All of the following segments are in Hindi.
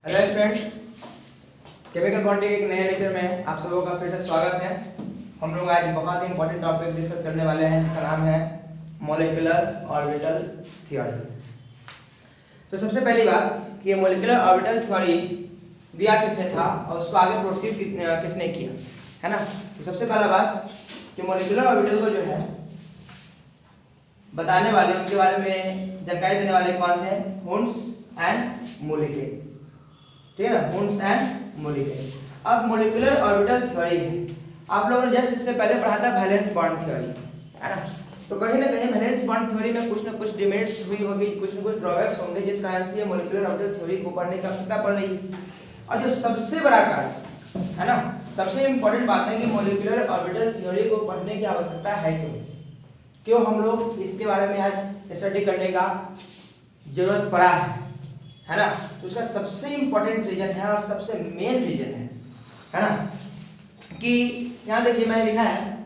हेलो फ्रेंड्स, केमिकल बॉन्डिंग के एक नए लेक्चर में आप सबों का फिर से स्वागत है। हम लोग आज बहुत ही इंपॉर्टेंट टॉपिक डिस्कस करने वाले हैं जिसका नाम है मॉलिक्यूलर ऑर्बिटल थ्योरी। तो सबसे पहली बात कि ये मॉलिक्यूलर ऑर्बिटल थ्योरी दिया किसने था और उसको आगे प्रोसीड किसने किया, है ना। तो सबसे पहला बात कि मॉलिक्यूलर ऑर्बिटल को जो है बताने वाले, उनके बारे में जानकारी देने वाले कौन थे? हुंस एंड मोलिके, ठीक है ना, हुंस एंड मोलिके। अब मॉलिक्यूलर ऑर्बिटल थ्योरी है, आप लोगों ने जस्ट इससे पहले पढ़ा था वैलेंस बॉन्ड थ्योरी, है ना। तो कहीं ना कहीं वैलेंस बॉन्ड थ्योरी में कुछ ना कुछ डिमेरिट्स हुई होगी, कुछ ना कुछ ड्रॉबैक्स होंगे, जिस कारण से ये मॉलिक्यूलर ऑर्बिटल थ्योरी को पढ़ने की आवश्यकता पड़ रही है। और जो सबसे बड़ा कारण है ना, सबसे इंपॉर्टेंट बात है कि मॉलिक्यूलर ऑर्बिटल थ्योरी को पढ़ने की आवश्यकता है क्यों हम लोग इसके बारे में आज स्टडी करने का जरूरत पड़ा है ना। तो उसका सबसे इंपॉर्टेंट रीजन है और सबसे मेन रीजन है ना, कि यहाँ देखिए मैंने लिखा है,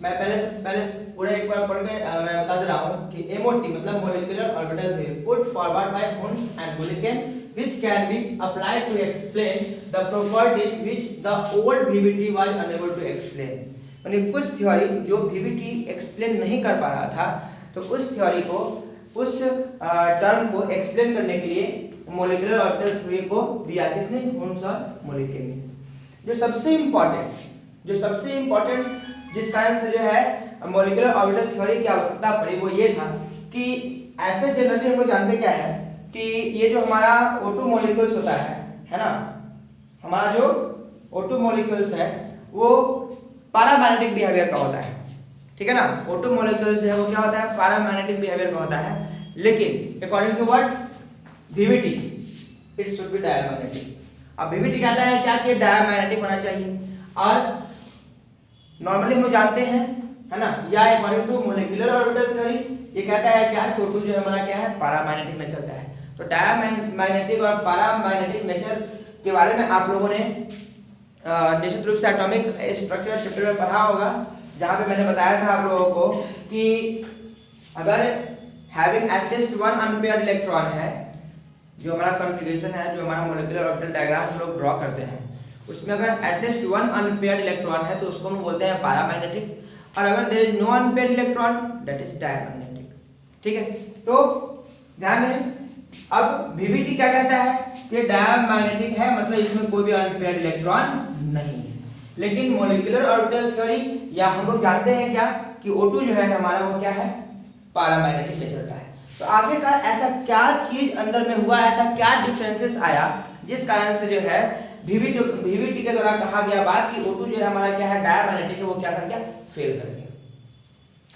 मैं पहले पूरा एक बार पढ़ के मैं बता दे रहा हूँ कि MOT मतलब molecular orbital theory put forward by Hund and Mulliken which can be applied to explain the properties which the old VBT was unable to explain। यानी कुछ थ्योरी जो VBT एक्सप्लेन नहीं कर पा रहा था, तो उस थ्योरी को, उस टर्म को एक्सप्लेन करने के लिए मॉलिक्यूलर ऑर्बिटल थ्योरी को दिया किसने? हुंस और मोलिके ने। जो सबसे इंपॉर्टेंट जिस कारण से जो है मॉलिक्यूलर ऑर्बिटल थ्योरी की आवश्यकता पड़ी वो ये था कि ऐसे जनरली हम लोग जानते क्या है कि ये जो हमारा O2 मॉलिक्यूल्स होता है ना, हमारा जो O2 मॉलिक्यूल्स है वो पैरामैग्नेटिक बिहेवियर का होता है, ठीक है ना। O2 मॉलिक्यूल्स जो है वो क्या होता है? पैरामैग्नेटिक बिहेवियर का होता है, लेकिन according to what? VBT it should be diamagnetic. अब VBT कहता है क्या कि डायमैग्नेटिक होना चाहिए, और नॉर्मली हम लोग जानते हैं, है ना, या according to molecular orbital theory ये कहता है क्या? O2 जो है हमारा क्या है? पैरामैग्नेटिक नेचर का है। तो डायमैग्नेटिक और पैरामैग्नेटिक नेचर के बारे में आप लोगों ने निश्चित रूप से एटॉमिक स्ट्रक्चर चैप्टर में पढ़ा होगा, जहां पे मैंने बताया था आप लोगों को कि अगर having at least one unpaired electron है, जो हमारा कॉन्फ़िगरेशन है, जो हमारा मॉलिक्यूलर ऑर्बिटल डायग्राम हम लोग ड्रॉ करते हैं, उसमें अगर एटलीस्ट वन अनपेयर्ड इलेक्ट्रॉन है तो उसको हम बोलते हैं पैरामैग्नेटिक, और अगर there is no unpaired electron that is diamagnetic, ठीक है। तो ध्यान दें, अब VBT क्या कहता है कि डायमैग्नेटिक है, मतलब इसमें कोई भी अनपेयर्ड इलेक्ट्रॉन नहीं है। लेकिन मॉलिक्यूलर ऑर्बिटल थ्योरी या हम लोग जानते हैं क्या कि O2 जो है हमारा वो क्या है? पैरामैग्नेटिक नेचर का है। तो आखिरकार ऐसा क्या चीज अंदर में हुआ, ऐसा क्या डिफरेंसेस आया जिस कारण से जो है VBT के द्वारा कहा गया बात कि O2 जो है हमारा क्या है? डायमैग्नेटिक है, वो क्या कर गया? फेल कर गया,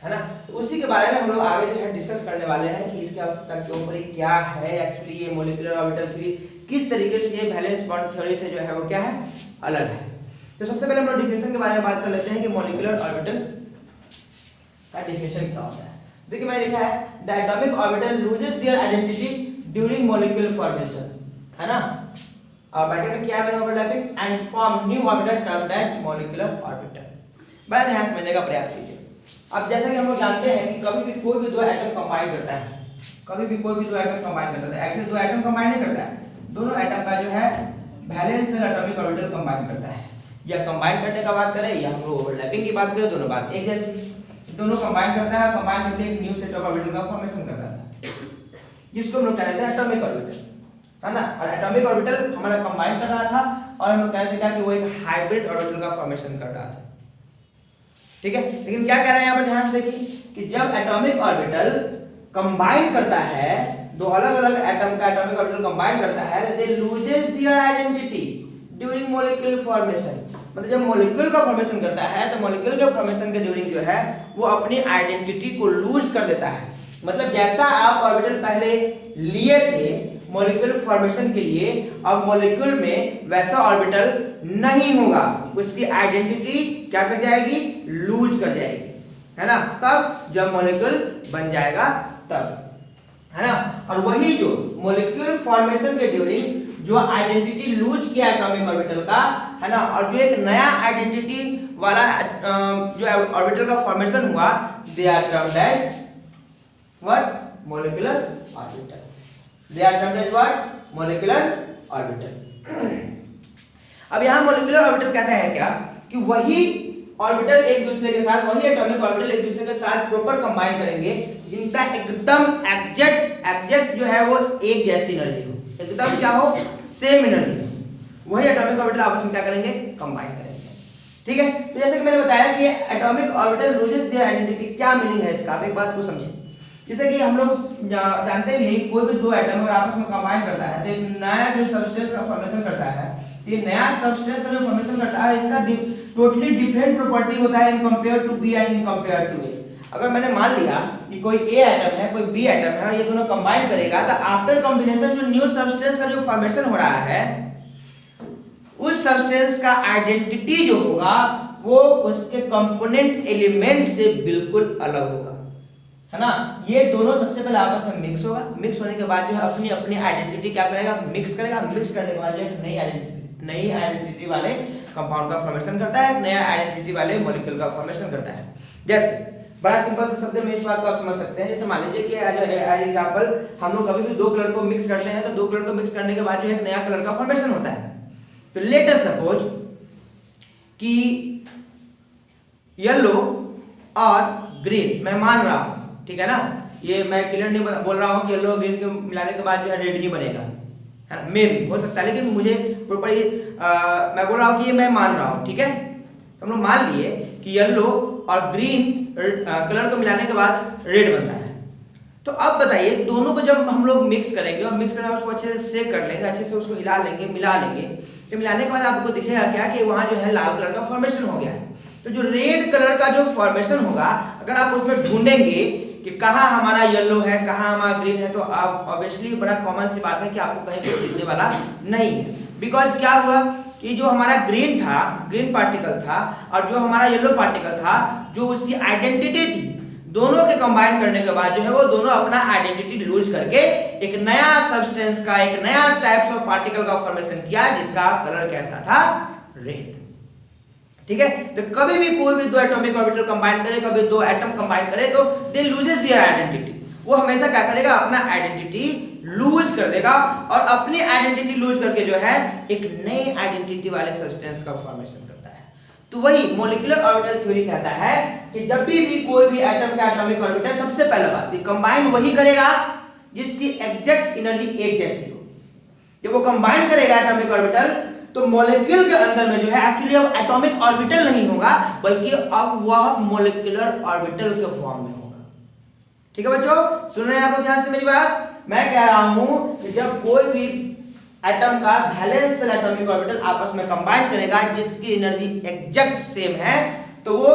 है ना। तो उसी के बारे में हम लोग आगे जो है डिस्कस करने वाले हैं कि इसकी आवश्यकता क्यों पड़ी, क्या है एक्चुअली ये मॉलिक्यूलर ऑर्बिटल थ्योरी, किस तरीके से ये वैलेंस बॉन्ड थ्योरी से जो है वो क्या है? अलग है। तो सबसे पहले हम लोग डिफिनेशन के बारे में बात कर लेते हैं कि मॉलिक्यूलर ऑर्बिटल का डिफिनेशन क्या होता है। देखिए मैंने लिखा है the atomic orbital loses their identity during molecular formation, है ना। ब्रैकेट में क्या है? Overlapping and form new orbital termed as molecular orbital. बड़ा ध्यान समझने का प्रयास कीजिए। अब जैसा कि हम लोग जानते हैं कि कभी भी कोई भी दो एटम कंबाइन करता है, कभी भी कोई भी दो एटम कंबाइन करता है, एक्चुअली दो एटम कंबाइन नहीं करता है, दोनों एटम का जो है valence shell atomic orbital combine करता है। या कंबाइन करने का बात करें या हम लोग ओवरलैपिंग की बात करें, दोनों बात एक जैसी, दोनों कंबाइन करता है, कंबाइन करके एक न्यू सेट ऑफ ऑर्बिटल का फॉर्मेशन करता है, जिसको हम लोग कहते हैं एटॉमिक ऑर्बिटल, है ना। और एटॉमिक ऑर्बिटल हमारा कंबाइन कर रहा था और हम लोग कहते हैं कि वो एक हाइब्रिड ऑर्बिटल का फॉर्मेशन कर रहा था, ठीक है। लेकिन क्या कह रहे हैं यहाँ पर? ध्यान से देखिए कि जब एटॉमिक ऑर्बिटल कंबाइन करता है, दो अलग-अलग एटम का एटॉमिक ऑर्बिटल कंबाइन करता है, they loses their identity during molecular formation. मतलब जब मॉलिक्यूल का फॉर्मेशन करता है तो मॉलिक्यूल के फॉर्मेशन के ड्यूरिंग जो है वो अपनी आइडेंटिटी को लूज कर देता है। मतलब जैसा आप ऑर्बिटल पहले लिए थे मॉलिक्यूल फॉर्मेशन के लिए, अब मॉलिक्यूल में वैसा ऑर्बिटल नहीं होगा, उसकी आइडेंटिटी क्या कर जाएगी? लूज कर जाएगी, है ना। कब? जब मॉलिक्यूल बन जाएगा तब, है ना। और वही जो मॉलिक्यूल फॉर्मेशन के ड्यूरिंग जो आइडेंटिटी लूज किया एटॉमिक ऑर्बिटल का, है ना, और जो एक नया आइडेंटिटी वाला जो ऑर्बिटल का फॉर्मेशन हुआ, they are termed as what? Molecular orbital. They are termed as what? Molecular orbital. अब यहाँ मॉलिक्यूलर ऑर्बिटल कहता है क्या कि वही ऑर्बिटल एक दूसरे के साथ, वही एटॉमिक ऑर्बिटल एक दूसरे के साथ प्रॉपर कंबाइन करेंगे जिनका एकदम एग्जैक्ट जो है वो एक जैसी एनर्जी हो, एकदम क्या हो, सेम एनर्जी हो, वही एटॉमिक ऑर्बिटल आपस में क्या करेंगे, कंबाइन करेंगे। ठीक है, तो जैसे कि मैंने बताया कि atomic orbital loses their identity, क्या मीनिंग है इसका, आप एक बात को समझें। जैसे कि हम लोग जानते भी हैं कोई भी दो एटम अगर आपस में कंबाइन करता है तो एक नया जो सब्सटेंस का फॉर्मेशन करता है, ये नया सब्सटेंस का जो फॉर्मेशन करता है इसका टोटली डिफरेंट प्रॉपर्टी होता है in compare to B and in compare to A. अगर मैंने मान लिया कि कोई ए एटम है, कोई बी एटम है और ये दोनों कंबाइन करेगा तो आफ्टर कॉम्बिनेशन जो न्यू सब्सटेंस का जो फॉर्मेशन हो रहा है उस सब्सटेंस का आइडेंटिटी जो होगा वो उसके कंपोनेंट एलिमेंट से बिल्कुल अलग होगा, है ना। ये दोनों सबसे पहले आपस में मिक्स होगा, मिक्स होने के बाद जो है अपनी अपनी आइडेंटिटी क्या करेगा, मिक्स करेगा, मिक्स करने के बाद जो एक नई आइडेंटिटी वाले कंपाउंड का फॉर्मेशन करता है, नया आइडेंटिटी वाले मॉलिक्यूल का फॉर्मेशन करता है। जैसे बड़ा सिंपल से शब्द में इस बात को आप समझ सकते हैं, जैसे मान लीजिए कि एज एग्जांपल हम लोग कभी भी दो कलर को मिक्स करते हैं तो दो कलर को मिक्स करने के बाद जो एक नया कलर का फॉर्मेशन होता है। तो लेट अस सपोज कि येलो और ग्रीन मैं मान रहा हूं, ठीक है ना, ये मैं क्लियर नहीं बोल रहा हूं कि येलो और ग्रीन को मिलाने के बाद जो है रेड ही बनेगा, है ना, मे भी हो सकता है, लेकिन मुझे प्रॉपर मैं बोल रहा हूं कि ये मैं मान रहा हूं, ठीक है। हम लोग मान लिए कि येलो और ग्रीन कलर को मिलाने के बाद रेड बनता है। तो अब बताइए दोनों को जब हम लोग मिक्स करेंगे और मिक्स करना उसको अच्छे से सेक कर लेंगे, अच्छे से उसको हिला लेंगे, मिला लेंगे, तो मिलाने के बाद आपको दिखेगा क्या कि वहां जो है लाल कलर का फॉर्मेशन हो गया है। तो जो रेड कलर का जो फॉर्मेशन होगा अगर आप उसमें ढूंढेंगे कि कहाँ हमारा येलो है, कहाँ हमारा ग्रीन है, तो आप ऑब्वियसली बड़ा कॉमन सी बात है कि आपको कहीं कुछ दिखने वाला नहीं है। बिकॉज क्या हुआ कि जो हमारा ग्रीन था, ग्रीन पार्टिकल था, और जो हमारा येलो पार्टिकल था, जो उसकी आइडेंटिटी थी, दोनों के कंबाइन करने के बाद जो है वो दोनों अपना आइडेंटिटी लूज करके एक नया सब्सटेंस का, एक नया टाइप्स ऑफ पार्टिकल का फॉर्मेशन किया जिसका कलर कैसा था, रेड। ठीक है, तो कभी भी कोई भी दो एटॉमिक ऑर्बिटल कंबाइन करे, कभी दो एटम कंबाइन करे तो दे लूजेस देयर आइडेंटिटी, वो हमेशा क्या करेगा, अपना आइडेंटिटी लूज कर देगा और अपनी आइडेंटिटी लूज करके जो है एक नई आइडेंटिटी वाले सब्सटेंस का फॉर्मेशन करता है। तो वही मॉलिक्यूलर ऑर्बिटल थ्योरी कहता है कि जब भी कोई भी एटम का एटॉमिक ऑर्बिटल, सबसे पहला बात ये कंबाइन वही करेगा जिसकी एग्जैक्ट एनर्जी एक जैसी हो। जब वो कंबाइन करेगा एटॉमिक ऑर्बिटल तो मॉलिक्यूल के अंदर में जो है एक्चुअली अब एटॉमिक ऑर्बिटल नहीं होगा बल्कि अब वह मॉलिक्यूलर ऑर्बिटल के फॉर्म में होगा। ठीक है बच्चों, सुन रहे हैं आप लोग ध्यान से मेरी बात। मैं कह रहा हूं कि जब कोई भी एटम का वैलेंस शेल एटॉमिक ऑर्बिटल आपस में कंबाइन करेगा जिसकी एनर्जी एग्जैक्ट सेम है, तो वो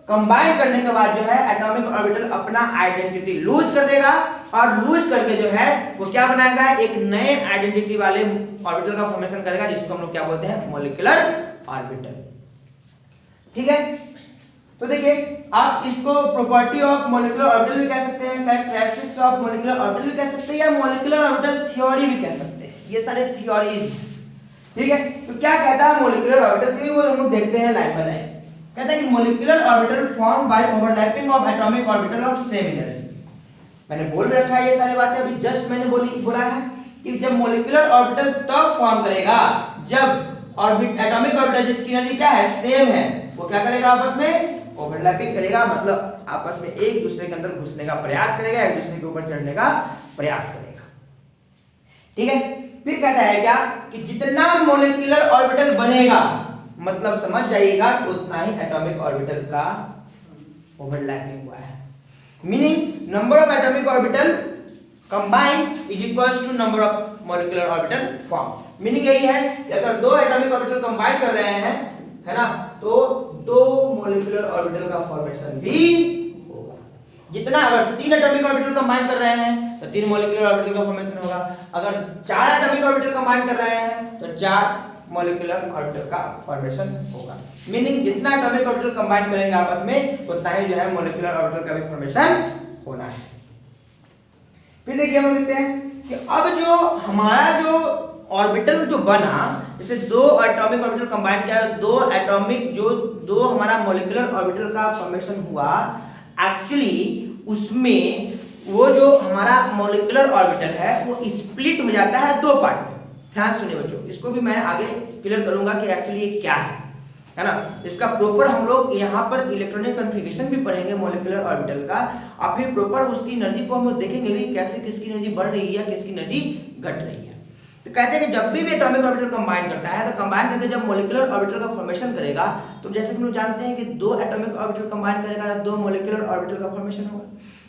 कंबाइन करने के बाद जो है एटॉमिक ऑर्बिटल अपना आइडेंटिटी लूज कर देगा और लूज करके जो है वो क्या बनाएगा, एक नए आइडेंटिटी वाले ऑर्बिटल का फॉर्मेशन करेगा जिसको हम लोग क्या बोलते हैं, मॉलिक्यूलर ऑर्बिटल। ठीक है, तो देखिए आप इसको प्रॉपर्टी ऑफ मॉलिक्यूलर ऑर्बिटल भी कह सकते हैं, कैरेक्टरिस्टिक्स ऑफ मॉलिक्यूलर ऑर्बिटल भी कह सकते हैं, या मॉलिक्यूलर ऑर्बिटल थ्योरी भी कह सकते हैं। ये सारे थ्योरीज, ठीक है। तो क्या कहता है मॉलिक्यूलर ऑर्बिटल थ्योरी, वो हम लोग देखते हैं लाइन बाय लाइन। कहता है कि molecular orbital form by overlapping of atomic orbital of same energy. मैंने बोल रखा है ये सारी बातें, अभी जस्ट मैंने बोला है कि जब मॉलिक्यूलर ऑर्बिटल तब फॉर्म करेगा जब एटॉमिक ऑर्बिटल जिसकी एनर्जी क्या है, सेम है, वो क्या करेगा, आपस में ओवरलैपिंग करेगा, मतलब आपस में एक दूसरे के अंदर घुसने का प्रयास करेगा, एक दूसरे के ऊपर चढ़ने का प्रयास करेगा। ठीक है, फिर कहता है क्या कि जितना मॉलिक्यूलर ऑर्बिटल बनेगा, मतलब समझ जाइएगा कि उतना ही एटॉमिक ऑर्बिटल का ओवरलैपिंग हुआ है। Meaning number of atomic orbital combine is equals to number of molecular orbital form. Meaning यही है कि अगर दो एटॉमिक ऑर्बिटल कंबाइन कर रहे हैं, है ना, तो दो मॉलिक्यूलर ऑर्बिटल का फॉर्मेशन भी होगा। जितना अगर तीन एटॉमिक ऑर्बिटल कंबाइन कर रहे हैं तो तीन मॉलिक्यूलर ऑर्बिटल का फॉर्मेशन होगा, अगर चार एटॉमिक ऑर्बिटल कंबाइन कर रहे हैं तो चार मॉलिक्यूलर ऑर्बिटल का फॉर्मेशन होगा। मीनिंग जितना एटॉमिक ऑर्बिटल कंबाइन करेंगे आपस में उतना ही जो है मॉलिक्यूलर ऑर्बिटल का भी फॉर्मेशन होना है। फिर देखिए हम देखते हैं कि अब जो हमारा जो ऑर्बिटल जो बना, जैसे दो एटॉमिक ऑर्बिटल कंबाइन किया, दो हमारा मॉलिक्यूलर ऑर्बिटल का फॉर्मेशन हुआ, एक्चुअली उसमें वो जो हमारा मॉलिक्यूलर ऑर्बिटल है वो स्प्लिट हो जाता है दो पार्ट में। ध्यान सुनिए बच्चों, इसको भी मैं आगे क्लियर करूंगा कि एक्चुअली ये क्या है ना। इसका प्रॉपर हम लोग यहाँ पर इलेक्ट्रॉनिक कॉन्फ़िगरेशन भी पढ़ेंगे मॉलिक्यूलर ऑर्बिटल का, और फिर प्रॉपर उसकी एनर्जी को हम लोग देखेंगे भी कैसे किसकी एनर्जी बढ़ रही है, किसकी एनर्जी घट रही है। तो कहते हैं कि जब भी एटॉमिक ऑर्बिटल कंबाइन करता है तो कंबाइन करके जब मॉलिक्यूलर ऑर्बिटल का फॉर्मेशन करेगा, तो जैसे कि हम लोग जानते हैं कि दो एटॉमिक ऑर्बिटल कंबाइन करेगा तो दो मॉलिक्यूलर ऑर्बिटल का फॉर्मेशन होगा।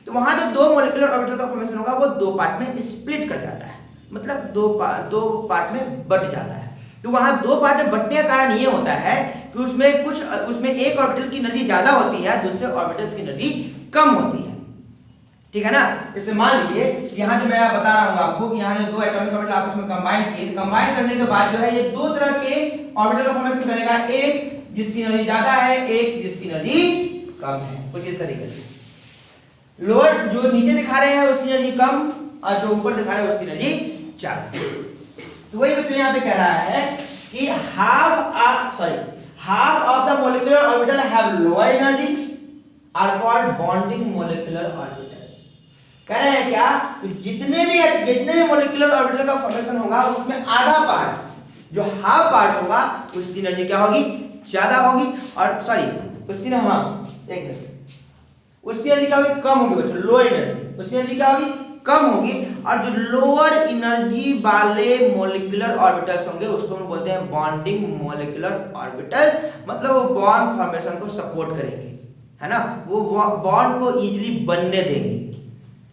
तो वहां जो दो मॉलिक्यूलर ऑर्बिटल का फॉर्मेशन होगा वो दो पार्ट में स्प्लिट कर जाता है, मतलब दो पार्ट में बट जाता है। तो वहां दो पार्ट में बटने का कारण ये होता है कि उसमें एक ऑर्बिटल की एनर्जी ज्यादा होती है, दूसरे ऑर्बिटल की एनर्जी कम होती है। ठीक है ना। जैसे मान लीजिए यहाँ जो मैं बता रहा हूँ आपको कि यहाँ जो दो एटॉमिक ऑर्बिटल आपस में कंबाइन किए, कंबाइन करने के बाद जो है ये दो तरह के ऑर्बिटल का फॉर्मेशन करेगा, एक जिसकी एनर्जी ज्यादा है, एक जिसकी एनर्जी कम है। कुछ इस तरीके से लोअर जो नीचे दिखा रहे हैं उसकी एनर्जी कम और जो ऊपर दिखा रहे हैं उसकी एनर्जी ज्यादा। तो वही बच्चों यहाँ पे कह रहा है कि half of the molecular orbital have lower energy are called bonding molecular orbitals। कह रहे हैं क्या, तो जितने भी मोलिकुलर ऑर्बिटल का फॉर्मेशन होगा उसमें आधा पार्ट जो हाफ पार्ट होगा उसकी एनर्जी क्या होगी, ज्यादा होगी, और उसकी एनर्जी क्या होगी, कम होगी बच्चों, लो एनर्जी। उसकी एनर्जी क्या होगी, कम होगी। और जो लोअर एनर्जी वाले मोलिकुलर ऑर्बिटल्स होंगे उसको हम बोलते हैं बॉन्डिंग मोलिकुलर ऑर्बिटल्स, मतलब वो बॉन्ड फॉर्मेशन को सपोर्ट करेंगे, है ना, वो बॉन्ड को इजीली बनने देंगे।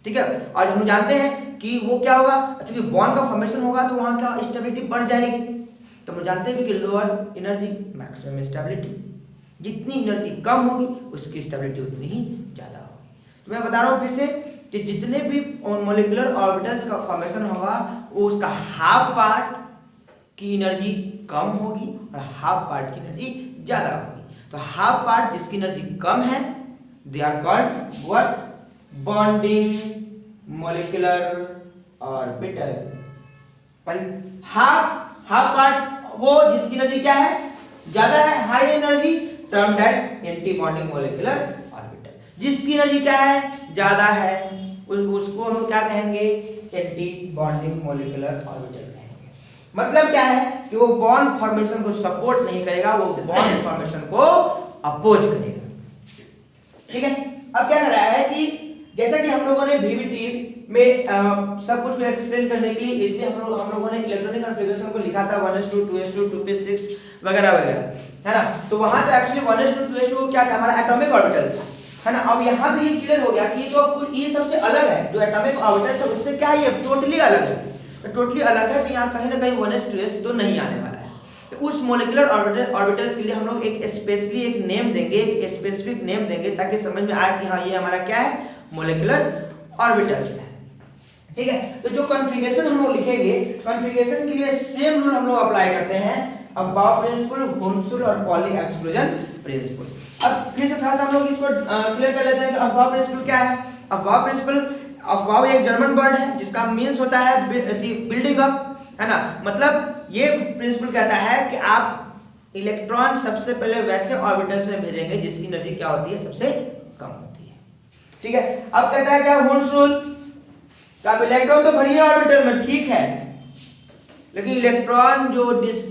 ठीक है। और हम जानते हैं कि वो क्या होगा, क्योंकि बॉन्ड का फॉर्मेशन होगा तो वहां क्या स्टेबिलिटी बढ़ जाएगी। तो हम जानते हैं कि लोअर एनर्जी मैक्सिमम स्टेबिलिटी, जितनी एनर्जी कम होगी उसकी स्टेबिलिटी उतनी ही ज्यादा होगी। तो मैं बता रहा हूं फिर से कि जितने भी मॉलिक्यूलर ऑर्बिटल्स का फॉर्मेशन होगा वो उसका हाफ पार्ट की एनर्जी कम होगी और हाफ पार्ट की एनर्जी ज्यादा होगी। तो हाफ पार्ट जिसकी एनर्जी कम है they are called what, bonding molecular orbital. Half part वो जिसकी एनर्जी क्या है, ज्यादा है, high energy, termed as antibonding molecular orbital. जिसकी एनर्जी क्या है, ज्यादा है, उसको हम क्या कहेंगे, एंटी बॉन्डिंग मोलिकुलर ऑर्बिटल कहेंगे। मतलब क्या है कि वो बॉन्ड फॉर्मेशन को सपोर्ट नहीं करेगा, वो बॉन्ड फॉर्मेशन को अपोज करेगा। ठीक है। अब क्या कर रहा है कि जैसा कि हम लोगों ने VVT में सब कुछ एक्सप्लेन करने के लिए इसलिए हम लोगों ने इलेक्ट्रॉनिक कॉन्फ़िगरेशन को लिखा था 1s2 2s2 2p6 वगैरह वगैरह, है ना। तो वहां तो एक्चुअली 1s2 2s2 क्या था, हमारा एटॉमिक ऑर्बिटल्स था, है ना। अब यहाँ तो ये क्लियर हो गया कि ये सबसे अलग है, जो एटॉमिक ऑर्बिटल्स है उससे क्या है, ये टोटली अलग है, टोटली अलग है। तो यहाँ कहीं ना कहीं 1s 2s तो नहीं आने वाला है। तो उस मोलिकुलर ऑर्बिटल्स के लिए हम लोग एक स्पेशली एक नेम देंगे, एक स्पेसिफिक नेम देंगे ताकि समझ में आए कि हाँ ये हमारा क्या है, मोलिकुलर ऑर्बिटल्स है। ठीक है। तो जो कॉन्फ़िगरेशन हम लोग लिखेंगे, कॉन्फ़िगरेशन के लिए सेम रूल हम लोग अप्लाई करते हैं, अबाव प्रिंसिपल, होन्सूल और पॉली एक्सक्लूजन प्रिंसिपल। अब फिर से थोड़ा सा हम लोग इसको क्लियर कर लेते हैं कि अबाव प्रिंसिपल क्या है। अबाव प्रिंसिपल, अबाव एक जर्मन वर्ड है जिसका मीन्स होता है बिल्डिंग अप, है ना। मतलब ये प्रिंसिपल कहता है कि आप इलेक्ट्रॉन सबसे पहले वैसे ऑर्बिटल्स में भेजेंगे जिसकी एनर्जी क्या होती है, सबसे कम होती है। ठीक है। अब कहता है क्या, होन्सूल, तो आप इलेक्ट्रॉन तो भरिए ऑर्बिटल में, ठीक है, लेकिन इलेक्ट्रॉन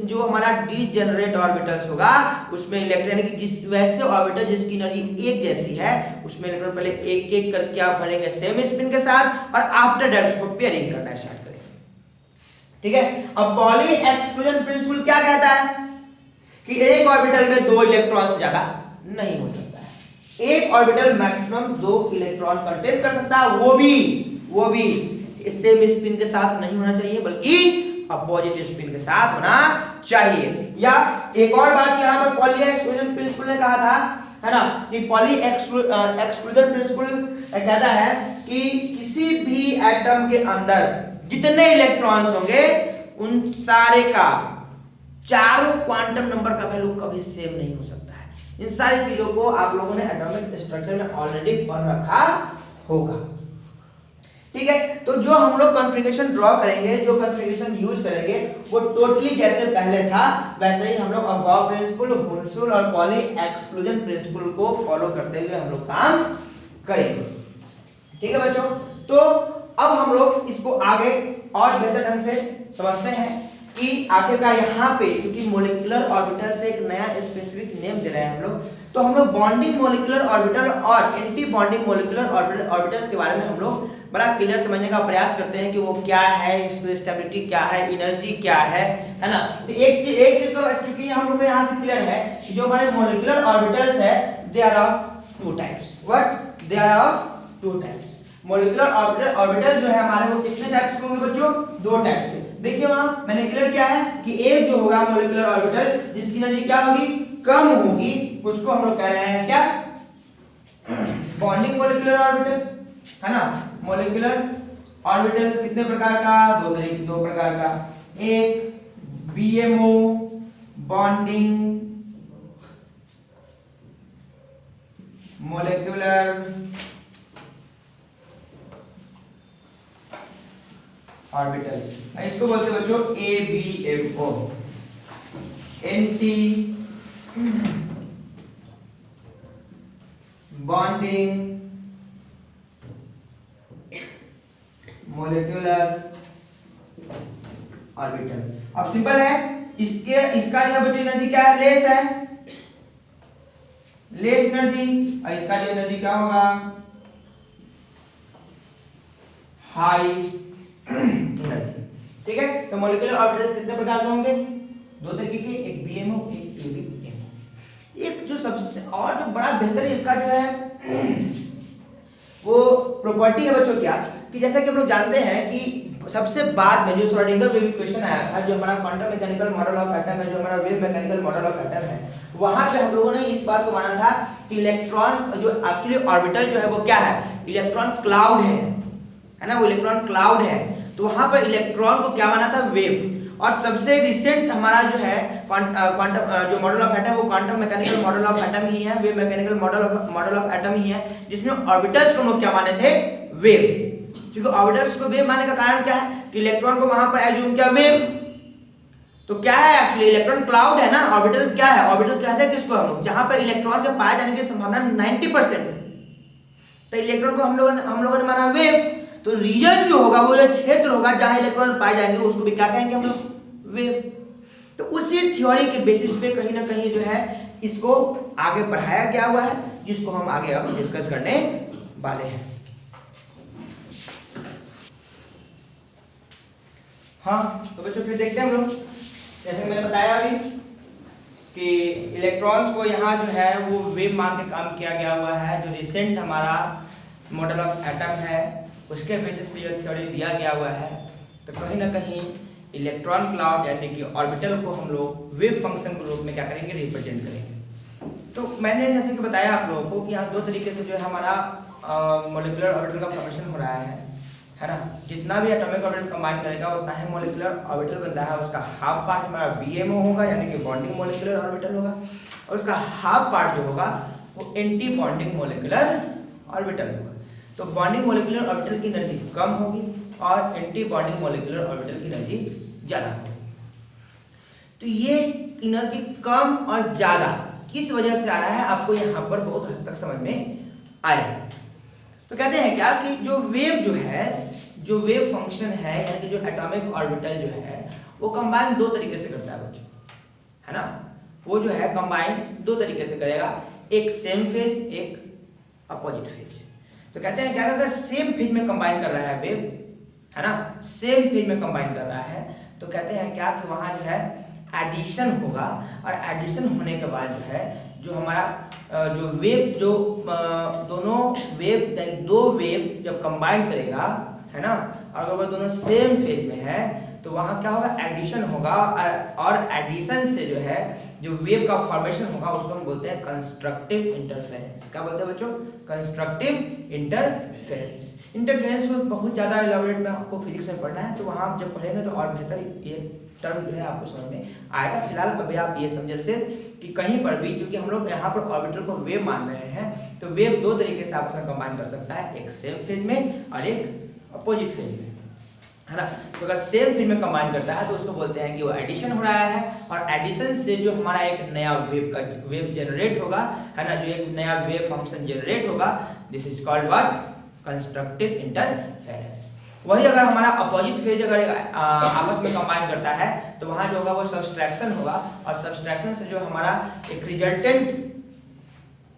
जो हमारा डीजेनरेट ऑर्बिटल्स होगा उसमें इलेक्ट्रॉन की जिस वैसे ऑर्बिटल जिसकी एनर्जी एक जैसी है उसमें इलेक्ट्रॉन पहले एक एक करके आप भरेंगे सेम स्पिन के साथ, और आफ्टर दैट उसको पेयरिंग करना स्टार्ट करेंगे। ठीक है। अब पॉली एक्सक्लूजन प्रिंसिपल क्या कहता है कि एक ऑर्बिटल में दो इलेक्ट्रॉन से ज्यादा नहीं हो सकता है, एक ऑर्बिटल मैक्सिमम 2 इलेक्ट्रॉन कंटेन कर सकता है, वो भी सेम स्पिन के साथ नहीं होना चाहिए बल्कि अपोजिट स्पिन के साथ होना चाहिए। या एक और बात यहाँ पर पॉली एक्सक्लूजन प्रिंसिपल ने कहा था, है ना, कि पॉली एक्सक्लूजन प्रिंसिपल कहता है कि किसी भी एटम के अंदर जितने इलेक्ट्रॉन्स होंगे उन सारे का चारों क्वांटम नंबर का वैल्यू कभी सेम नहीं हो सकता है। इन सारी चीजों को आप लोगों ने एटॉमिक स्ट्रक्चर में ऑलरेडी पढ़ रखा होगा। ठीक है। तो जो हम लोग कॉन्फ़िगरेशन ड्रॉ करेंगे, जो कॉन्फ़िगरेशन यूज करेंगे वो टोटली जैसे पहले था वैसे ही हम लोग अबाव प्रिंसिपल, होन्सूल और पॉली एक्सक्लूजन प्रिंसिपल को फॉलो करते हुए हम लोग काम करेंगे। ठीक है बच्चों। तो अब हम लोग इसको आगे और बेहतर ढंग से समझते हैं कि आखिरकार यहाँ पे क्योंकि मोलिकुलर ऑर्बिटल से एक नया स्पेसिफिक नेम दे रहे हैं हम लोग, तो हम लोग बॉन्डिंग मोलिकुलर ऑर्बिटल और एंटी बॉन्डिंग मोलिकुलर ऑर्बिटल्स के बारे में हम लोग बड़ा क्लियर समझने का प्रयास करते हैं कि वो क्या है, इसकी स्टेबिलिटी क्या है, एनर्जी क्या है ना। तो एक चीज तो चूंकि हम लोग को यहाँ से क्लियर है कि जो हमारे मोलिकुलर ऑर्बिटल्स है they are of two types. What? They are of two types. Molecular orbital जो है हमारे वो कितने टाइप्स के होंगे बच्चों? दो टाइप्स के। देखिए वहां मैंने क्लियर किया है कि एक जो होगा मोलिकुलर ऑर्बिटल जिसकी एनर्जी क्या होगी? कम होगी, उसको हम लोग कह रहे हैं क्या? बॉन्डिंग मोलिकुलर ऑर्बिटल्स, है ना। मोलिकुलर ऑर्बिटल कितने प्रकार का? दो प्रकार का। एक बीएमओ बॉन्डिंग मोलिकुलर ऑर्बिटल, इसको बोलते हैं बच्चों ABMO, anti bonding molecular orbital. अब सिंपल है, इसका जो बच्चों एनर्जी क्या है? लेस है, लेस एनर्जी। और इसका जो एनर्जी क्या होगा? High energy. ठीक है, तो मोलिकुलर ऑर्बिटल्स कितने प्रकार के होंगे? दो तरीके के, एक बीएमओ एक एबीएमओ। एक जो सबसे और जो बड़ा बेहतर इसका जो है वो प्रॉपर्टी है बच्चों क्या कि जैसा कि हम लोग जानते हैं कि सबसे बाद में जो श्रोडिंगर वेव इक्वेशन आया था, जो हमारा quantum mechanical model of atom है, जो हमारा wave mechanical model of atom है, वहां पे हम लोगों ने इस बात को माना था कि इलेक्ट्रॉन जो एक्चुअली ऑर्बिटल जो है वो क्या है? इलेक्ट्रॉन क्लाउड है ना, वो इलेक्ट्रॉन क्लाउड है। तो वहां पर इलेक्ट्रॉन को क्या माना था? वेव। और सबसे रिसेंट हमारा जो है क्वांटम जो मॉडल ऑफ एटम वो quantum mechanical model of atom ही है, wave mechanical model of atom ही है, जिसमें ऑर्बिटल्स को हम लोग क्या माने थे? वेव। क्योंकि ऑर्बिटल्स को वेव मानने का कारण क्या है कि इलेक्ट्रॉन को वहां पर एज्यूम किया वेव। तो क्या है एक्चुअली? इलेक्ट्रॉन क्लाउड है ना। ऑर्बिटल क्या है? ऑर्बिटल कहते हैं किसको हम लोग? जहां पर इलेक्ट्रॉन के पाए जाने की संभावना 90%, तो इलेक्ट्रॉन को हम लोगों ने माना वेव। तो रीजन जो होगा वो जो क्षेत्र होगा जहां इलेक्ट्रॉन पाए जाएंगे उसको भी क्या कहेंगे हम लोग? वेव। तो उसी थ्योरी के बेसिस पे कहीं ना कहीं जो है इसको आगे बढ़ाया गया हुआ है, जिसको हम आगे अब डिस्कस करने वाले हैं। हाँ, तो बच्चों फिर देखते हैं हम लोग, जैसे मैंने बताया अभी कि इलेक्ट्रॉन्स को यहाँ जो है वो वेव मान के काम किया गया हुआ है। जो रिसेंट हमारा मॉडल ऑफ एटम है उसके बेसिस पे यह थ्योरी दिया गया हुआ है। तो कहीं ना कहीं इलेक्ट्रॉन क्लाउड यानी कि ऑर्बिटल को हम लोग वेव फंक्शन के रूप में क्या करेंगे? रिप्रेजेंट करेंगे। तो मैंने जैसे कि बताया आप लोगों को कि यहाँ दो तरीके से जो है हमारा मोलिकुलर ऑर्बिटल का फॉर्मेशन हो रहा है ना। जितना भी एटॉमिक ऑर्बिटल कंबाइन करेगा उतना ही मोलिकुलर ऑर्बिटल बनता है। उसका हाफ पार्ट हमारा बीएमओ होगा यानी कि बॉन्डिंग मोलिकुलर ऑर्बिटल होगा, और उसका हाफ पार्ट जो होगा वो एंटी बॉन्डिंग मोलिकुलर ऑर्बिटल होगा। तो बॉन्डिंग मोलिकुलर ऑर्बिटल की एनर्जी कम होगी और एंटी बॉन्डिंग मोलिकुलर ऑर्बिटल की एनर्जी ज्यादा होगी। तो ये एनर्जी कम और ज्यादा किस वजह से आ रहा है आपको यहाँ पर बहुत हद तक समझ में आएगा। तो कहते हैं क्या कि जो वेव फंक्शन है यानी कि जो एटॉमिक ऑर्बिटल जो है वो कंबाइन दो तरीके से करता है बच्चों, है ना। वो जो है कंबाइन दो तरीके से करेगा, एक सेम फेज एक अपोजिट फेज। तो कहते हैं क्या अगर सेम फेज में कंबाइन कर रहा है वेव, है ना, सेम फेज में कंबाइन कर रहा है तो कहते हैं क्या कि वहां जो है एडिशन होगा, और एडिशन होने के बाद जो है जो हमारा जो वेव जो दोनों वेव दो वेव जब कंबाइन करेगा, है ना, और अगर वो दोनों सेम फेज में है तो वहां क्या होगा? एडिशन होगा, और एडिशन से जो है जो वेव का फॉर्मेशन होगा उसको हम बोलते हैं कंस्ट्रक्टिव इंटरफेरेंस। क्या बोलते हैं बच्चों? Constructive interference. इंटरफेरेंस को बहुत ज्यादा इलैबोरेट में आपको फिजिक्स में पढ़ना है, तो वहां आप जब पढ़ेंगे तो और बेहतर ये टर्म जो है आपको समझ में आएगा। फिलहाल अभी आप ये समझे सिर्फ कि कहीं पर भी क्योंकि हम लोग यहाँ पर ऑर्बिटल को वेव मान रहे हैं, तो वेव दो तरीके से आपस में कंबाइन कर सकता है, एक सेम फेज में और एक अपोजिट फेज में, है ना। तो अगर सेम फेज में कंबाइन करता है तो उसको बोलते हैं कि वो एडिशन हो रहा है, और एडिशन से जो हमारा एक नया वेव जनरेट होगा, है ना, जो एक नया वेव फंक्शन जनरेट होगा, this is called what? Constructive interference. Interference. वही अगर हमारा अपोजिट फेज अगर आपस में कंबाइन करता है तो वहां जो होगा वो सब्सट्रैक्शन होगा, और सब्सट्रैक्शन से जो हमारा एक रिजल्टेंट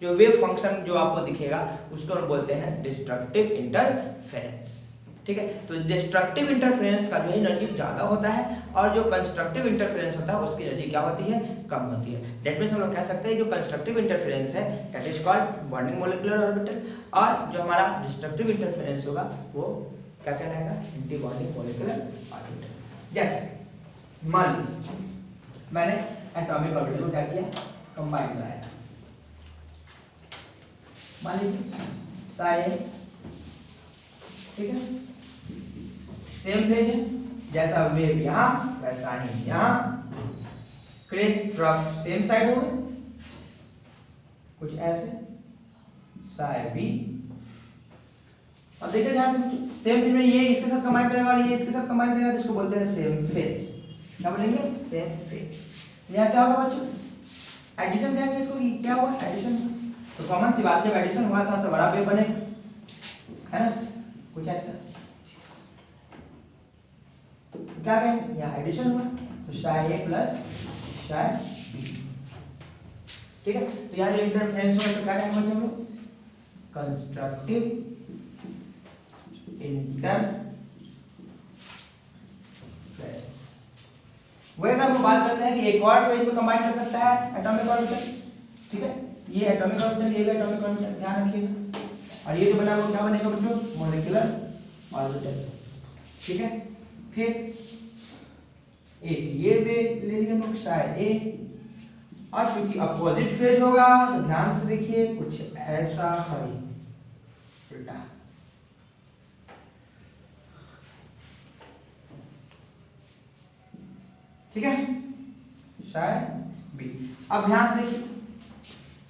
जो वेव फंक्शन जो आपको दिखेगा उसको हम बोलते हैं डिस्ट्रक्टिव इंटरफेरेंस। ठीक है, तो डिस्ट्रक्टिव इंटरफेरेंस का जो है एनर्जी ज्यादा होता है, और जो कंस्ट्रक्टिव इंटरफेरेंस होता है उसकी एनर्जी क्या होती है, कम होती है। दैट मींस हम लोग कह सकते हैं जो कंस्ट्रक्टिव इंटरफेरेंस है that is called bonding molecular orbital, और जो हमारा डिस्ट्रक्टिव इंटरफेरेंस होगा वो क्या कहलाएगा, एंटी बॉन्डिंग मॉलिक्यूलर ऑर्बिटल। जैसे मान लीजिए मैंने एटॉमिक ऑर्बिटल को क्या किया, कंबाइन कराया, मान लीजिए साइन, ठीक है, सेम फेज है, जैसा वेव यहाँ वैसा ही यहाँ, क्रेस्ट ड्रॉप सेम साइड हो गए, कुछ ऐसे साइड बी। अब देखिए ध्यान से, सेम फेज में ये इसके साथ कंबाइन करेगा और ये इसके साथ कंबाइन करेगा तो इसको बोलते हैं सेम फेज। क्या बोलेंगे, सेम फेज। यहाँ क्या होगा बच्चों, एडिशन कहेंगे इसको, क्या हुआ एडिशन। तो कॉमन सी बात है, जब एडिशन हुआ तो बड़ा वेव बनेगा, है ना, कुछ ऐसा। तो क्या कहेंगे, यहाँ एडिशन हुआ तो शायद ए प्लस शायद बी, ठीक है। तो यहाँ इंटरफेरेंस हुआ तो क्या कहेंगे हम लोग, कंस्ट्रक्टिव इंटरफेरेंस। वही अगर हम बात करते हैं कि एक और फेज में कंबाइन कर सकता है एटॉमिक ऑर्बिटल, ठीक है, ये एटॉमिक ऑर्बिटल, ये भी एटॉमिक ऑर्बिटल, ध्यान रखिएगा। और ये जो बना वो क्या बनेगा बच्चों, मॉलिक्यूलर ऑर्बिटल, ठीक है। फिर एक ये भी ले लिए हम लोग शायद ए, और क्योंकि अपोजिट फेज होगा तो ध्यान से देखिए कुछ ऐसा है उल्टा, ठीक है, शायद बी। अब ध्यान से देखिए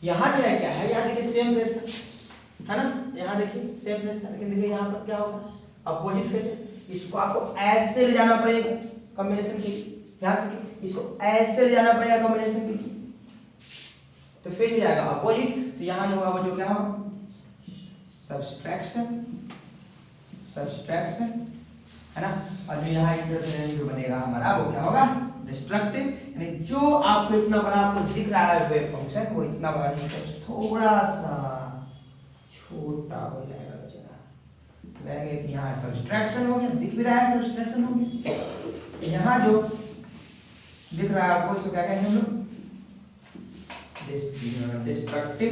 यहाँ जो है क्या है, यहाँ देखिए सेम फेज है ना, यहाँ देखिए सेम फेज है, लेकिन देखिए यहाँ पर क्या होगा, अपोजिट फेज है, इसको आपको ऐसे ले जाना पड़ेगा कॉम्बिनेशन के लिए, ध्यान रखिए इसको ऐसे ले जाना पड़ेगा कॉम्बिनेशन के लिए, तो फेज हो जाएगा अपोजिट। तो यहाँ जो होगा जो क्या होगा, सब्सट्रैक्शन, सब्सट्रैक्शन, है ना, और जो यहाँ इंटरफेरेंस जो बनेगा हमारा वो क्या होगा, डिस्ट्रक्टिव। यानी जो आपको इतना बड़ा आपको दिख रहा है वेव फंक्शन, वो इतना बड़ा नहीं है, थोड़ा सा छोटा हो जाएगा बेचारा। लेंगे कि यहाँ सब्सट्रैक्शन हो गया, दिख भी रहा है सब्सट्रैक्शन हो गया, यहाँ जो दिख रहा है आपको इसको क्या कहेंगे हम लोग, डिस्ट्रक्टिव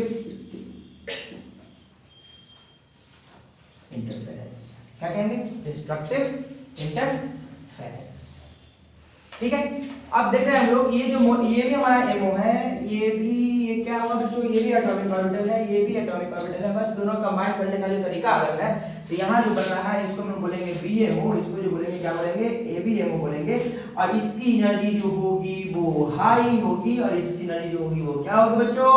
इंटरफेरेंस। क्या कहेंगे, डिस्ट्रक्टिव इंटरफेरेंस, ठीक है। अब देख रहे हैं हम लोग ये जो ये भी हमारा एमओ है, ये भी ये क्या हुआ बच्चों, ये भी एटॉमिक ऑर्बिटल है, ये भी एटॉमिक ऑर्बिटल है, बस दोनों कंबाइन करने का जो तरीका अलग है। तो यहाँ जो बन रहा है इसको हम बोलेंगे बीएमओ, इसको जो बोलेंगे क्या बोलेंगे, एबीएमओ बोलेंगे, और इसकी एनर्जी जो होगी वो हाई होगी, और इसकी एनर्जी जो होगी वो क्या होगी बच्चों,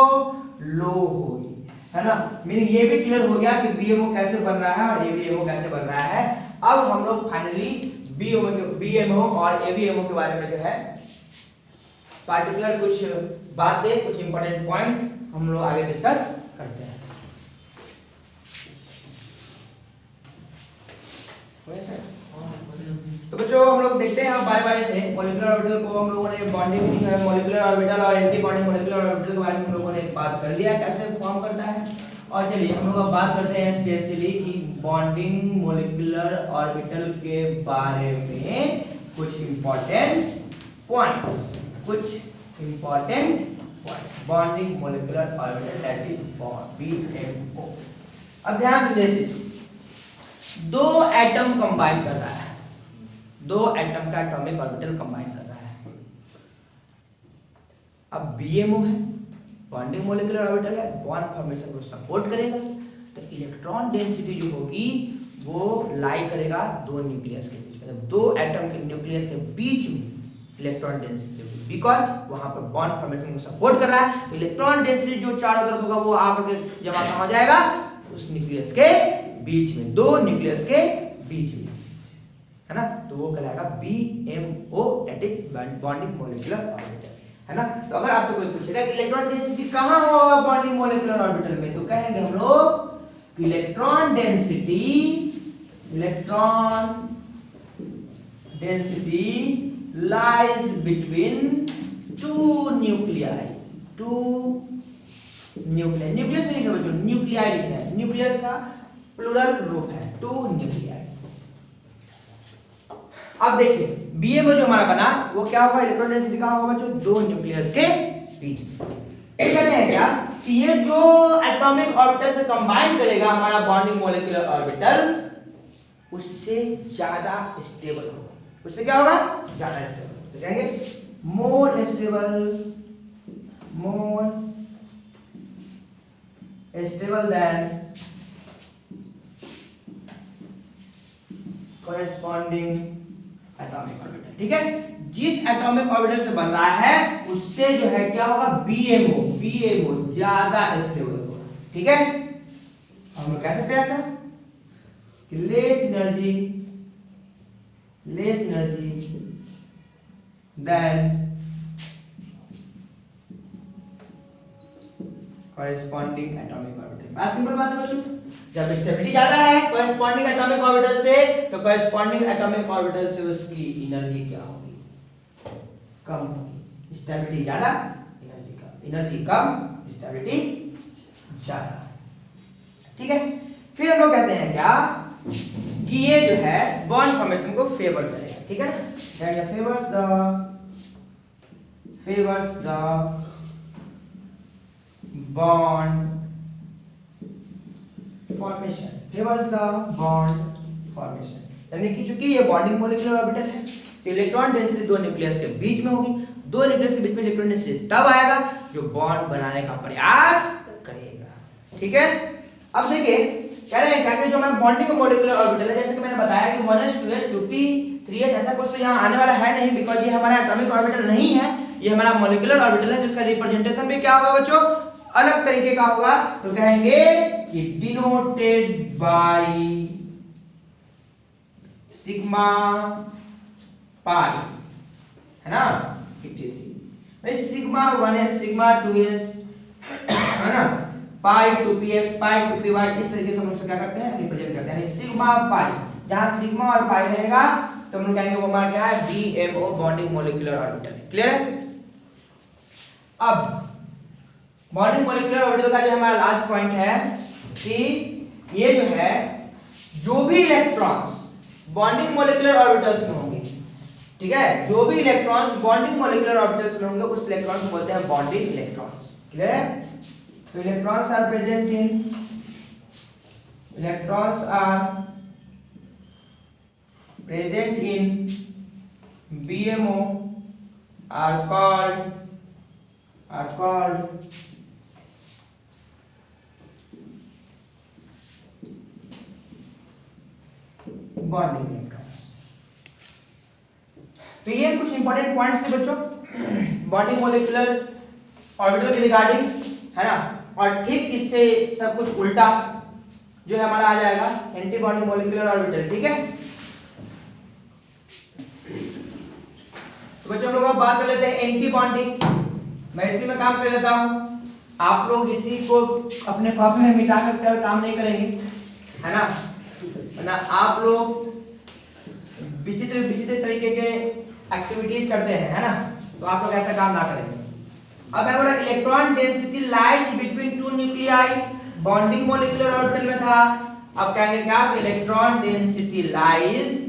लो होगी, है ना। मीनिंग ये भी क्लियर हो गया कि बीएमओ कैसे बन रहा है और एबीएमओ कैसे बन रहा है। अब हम लोग फाइनली बीएमओ और एबीएमओ के बारे में जो है पार्टिकुलर कुछ बातें, कुछ इंपॉर्टेंट पॉइंट्स हम लोग आगे डिस्कस करते हैं। तो बच्चों हम लोग देखते हैं बारी बारी से मॉलिक्यूलर ऑर्बिटल को, हम लोगों ने बॉन्डिंग मॉलिक्यूलर ऑर्बिटल और एंटी बॉन्डिंग मॉलिक्यूलर ऑर्बिटल के बारे में हम लोगों ने बात कर लिया कैसे फॉर्म करता है। और चलिए हम लोग अब बात करते हैं स्पेशली कि बॉन्डिंग मॉलिक्यूलर ऑर्बिटल के बारे में कुछ इंपॉर्टेंट पॉइंट्स, कुछ important point. Bonding molecular orbital that is BMO. अब ध्यान से देखिए, दो एटम कंबाइन कर रहा है, दो एटम का एटॉमिक ऑर्बिटल कंबाइन कर रहा है। अब बीएमओ है, बॉन्डिंग मॉलिक्यूलर ऑर्बिटल है, बॉन्ड फॉर्मेशन को सपोर्ट करेगा, तो इलेक्ट्रॉन डेंसिटी जो होगी वो लाई करेगा दो न्यूक्लियस के बीच में, दो एटम के न्यूक्लियस के बीच में इलेक्ट्रॉन डेंसिटी होगी, बिकॉज वहां पर बॉन्ड फॉर्मेशन को सपोर्ट कर रहा है। तो इलेक्ट्रॉन डेंसिटी जो चारों तरफ होगा वो आकर के जमा कहाँ हो जाएगा, उस न्यूक्लियस के बीच में, दो न्यूक्लियस के बीच में, है ना। तो वो कहलाएगा BMO that is bonding molecular orbital, है ना। तो अगर आपसे कोई पूछेगा कि इलेक्ट्रॉन डेंसिटी कहां होगा बॉन्डिंग मॉलिक्यूलर ऑर्बिटल में, तो कहेंगे हम लोग कि electron density electron density lies between two nuclei, two nuclei, nucleus नहीं लिखा बच्चों, न्यूक्लियाई लिखना है, न्यूक्लियस का प्लूरल रूप है टू न्यूक्लियाई। अब देखिए बीएमओ जो हमारा बना वो क्या होगा, इलेक्ट्रॉन डेंसिटी का होगा बच्चों दो न्यूक्लियस के बीच। ये कहते हैं क्या कि ये जो एटॉमिक ऑर्बिटल से कंबाइन करेगा हमारा बॉन्डिंग मॉलिक्यूलर ऑर्बिटल उससे ज्यादा स्टेबल होगा, उससे क्या होगा ज्यादा स्टेबल, तो कहेंगे more stable then corresponding atomic orbital. ठीक है, जिस एटॉमिक ऑर्बिटल से बन रहा है उससे जो है क्या होगा बीएमओ ज्यादा स्टेबल होगा। ठीक है, हम लोग कह सकते हैं ऐसा कि less energy than corresponding atomic orbital. बस सिंपल बात है बच्चों, जब स्टेबिलिटी ज्यादा है कॉरेस्पॉन्डिंग एटॉमिक ऑर्बिटल से तो कॉरेस्पॉन्डिंग एटॉमिक ऑर्बिटल से उसकी एनर्जी क्या होगी, कम होगी। स्टेबिलिटी ज्यादा एनर्जी कम, स्टेबिलिटी ज्यादा। ठीक है, फिर हम लोग कहते हैं क्या कि ये जो है बॉन्ड फॉर्मेशन को फेवर करेगा। ठीक है ना, that favours the bond formation, यानी कि चूंकि ये बॉन्डिंग मॉलिक्यूलर ऑर्बिटल है तो इलेक्ट्रॉन डेंसिटी दो न्यूक्लियस के बीच में होगी, दो न्यूक्लियस के बीच में इलेक्ट्रॉन डेंसिटी तब आएगा जो बॉन्ड बनाने का प्रयास करेगा। ठीक है, अब देखिए कह रहे हैं क्या कि जो हमारा बॉन्डिंग मॉलिक्यूलर ऑर्बिटल है, जैसे कि मैंने बताया कि 1s 2s 2p 3s ऐसा कुछ तो यहाँ आने वाला है नहीं, बिकॉज ये हमारा एटॉमिक ऑर्बिटल नहीं है, ये हमारा मॉलिक्यूलर ऑर्बिटल है, जिसका रिप्रेजेंटेशन भी क्या होगा बच्चों अलग तरीके का होगा। तो कहेंगे कि डिनोटेड बाय सिग्मा पाई, है ना, भाई सिग्मा 1s सिग्मा 2s है ना, पाई 2px पाई 2py, इस तरीके से हम लोग क्या करते हैं रिप्रेजेंट करते हैं, यानी सिग्मा पाई, जहां सिग्मा और पाई रहेगा तो हम लोग कहेंगे वो हमारा क्या है BMO bonding molecular orbital. Clear है, अब बॉन्डिंग मॉलिक्यूलर ऑर्बिटल का जो हमारा लास्ट पॉइंट है कि ये जो है जो भी इलेक्ट्रॉन्स बॉन्डिंग मॉलिक्यूलर ऑर्बिटल्स में होंगे, ठीक है, जो भी इलेक्ट्रॉन्स बॉन्डिंग मॉलिक्यूलर ऑर्बिटल्स में होंगे उस इलेक्ट्रॉन को बोलते हैं बॉन्डिंग इलेक्ट्रॉन्स। क्लियर है, तो electrons are present in BMO are called bonding electrons. तो ये कुछ इंपॉर्टेंट पॉइंट्स थे बच्चों बॉन्डिंग मॉलिक्यूलर ऑर्बिटल के रिगार्डिंग, है ना, और ठीक इससे सब कुछ उल्टा जो है हमारा आ जाएगा एंटी बॉन्डिंग मॉलिक्यूलर ऑर्बिटल। ठीक है, तो बच्चों हम लोग अब बात कर लेते हैं एंटी बॉन्डिंग। मैं इसी में काम कर लेता हूं, आप लोग इसी को अपने कॉपी में मिटा सकते और काम नहीं करेंगे, है ना, वरना आप लोग विचित्र तरीके के एक्टिविटीज करते हैं, है ना, तो आप लोग ऐसा काम ना करेंगे। अब मैं बोला electron density lies between two nuclei, bonding molecular orbital में था, अब कहेंगे क्या कि electron density lies